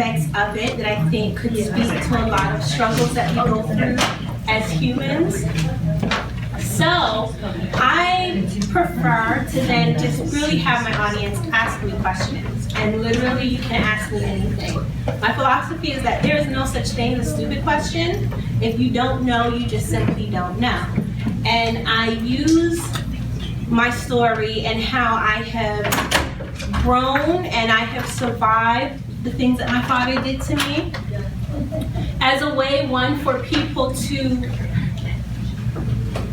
aspects of it that I think could speak to a lot of struggles that we go through as humans. So I prefer to then just really have my audience ask me questions. And literally, you can ask me anything. My philosophy is that there is no such thing as a stupid question. If you don't know, you just simply don't know. And I use my story and how I have grown and I have survived the things that my father did to me as a way, one, for people to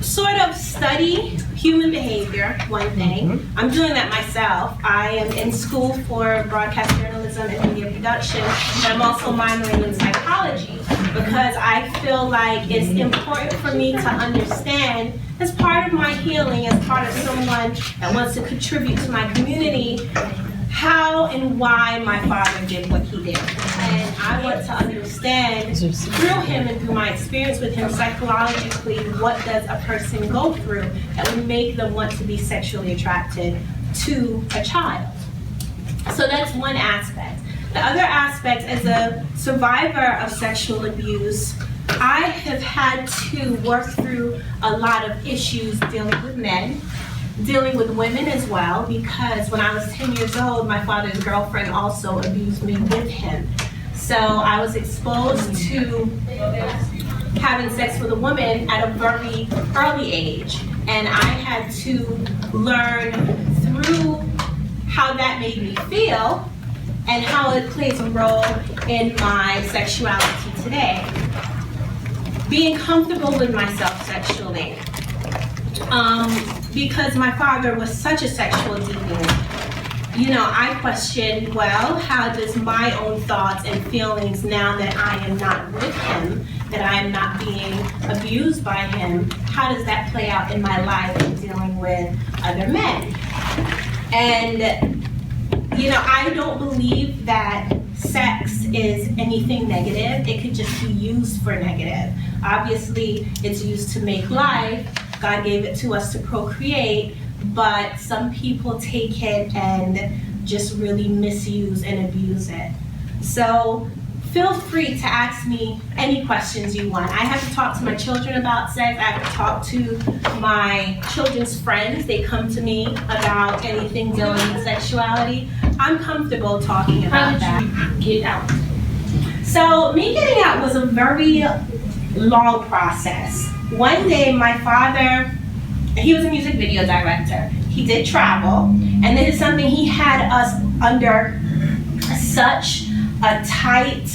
sort of study human behavior, one thing. I'm doing that myself. I am in school for broadcast journalism and media production, and I'm also minoring in psychology because I feel like it's important for me to understand, as part of my healing, as part of someone that wants to contribute to my community, how and why my father did what he did. And I want to understand through him and through my experience with him psychologically, what does a person go through that would make them want to be sexually attracted to a child. So that's one aspect. The other aspect, as a survivor of sexual abuse, I have had to work through a lot of issues dealing with men, dealing with women as well, because when I was 10 years old, my father's girlfriend also abused me with him. So I was exposed to having sex with a woman at a very early age, and I had to learn through how that made me feel and how it plays a role in my sexuality today. Being comfortable with myself sexually. Because my father was such a sexual deviant, you know, I questioned, well, how does my own thoughts and feelings, now that I am not with him, that I am not being abused by him, how does that play out in my life in dealing with other men? And, you know, I don't believe that sex is anything negative. It could just be used for negative. Obviously, it's used to make life. God gave it to us to procreate, but some people take it and just really misuse and abuse it. So feel free to ask me any questions you want. I have to talk to my children about sex. I have to talk to my children's friends. They come to me about anything dealing with sexuality. I'm comfortable talking about that. How did you get out? So me getting out was a very long process. One day, my father, he was a music video director. He did travel, and this is something he had us under such a tight,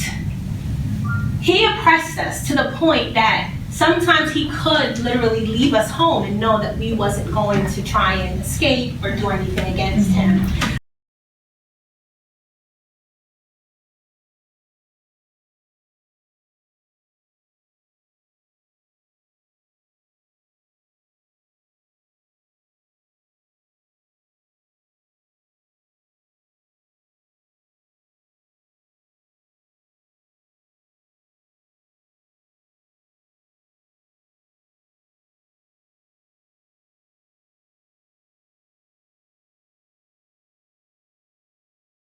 he oppressed us to the point that sometimes he could literally leave us home and know that we wasn't going to try and escape or do anything against him.